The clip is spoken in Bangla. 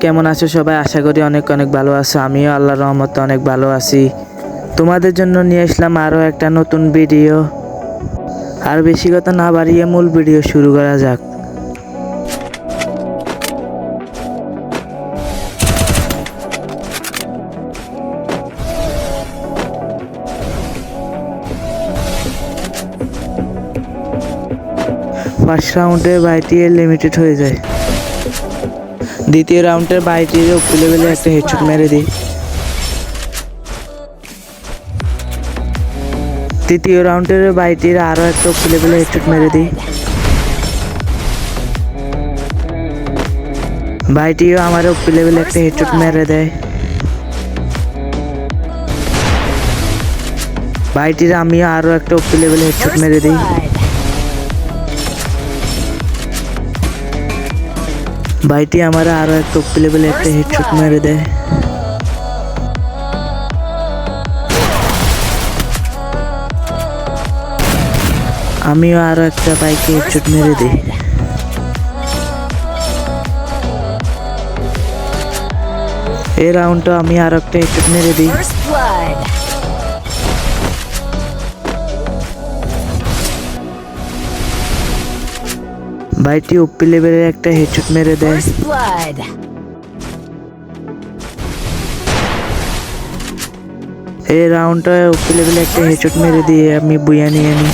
কেমন আছো সবাই? আশা করি অনেক অনেক ভালো আছো। আমিও আল্লাহর রহমতে অনেক ভালো আছি। তোমাদের জন্য নিয়ে আসলাম আরও একটা নতুন ভিডিও। আর বেশি কথা না বাড়িয়ে মূল ভিডিও শুরু করা যাক। ফার্স্ট রাউন্ডে বাইটি লিমিটেড হয়ে যায়। দ্বিতীয় রাউন্ডের বাইটির উপর লেভেলে একটা হেডশট মেরে দিই। তৃতীয় রাউন্ডের বাইটির আরও একটা উপর লেভেলে হেডশট মেরে দিই। বাইটিও আমার উপর লেভেলে একটা হেডশট মেরে দেয়। বাইটির আমিও আরও একটা উপর লেভেলে হেডশট মেরে দিই। বাইটি আমার আরও একটা উপর লেভেলে একটা হেডশট মেরে দেয়। আমিও আরও একটা বাইকে হেডশট মেরে দিই। এই রাউন্ডটা আমি আরও একটা হেডশট মেরে দিই। বাইটি ওপি লেভেলের একটা হেডশট মেরে দেয়। এই রাউন্ডটা ওপি লেভেলে একটা হেডশট মেরে দিয়ে আমি বুয়া নিয়ে নিই।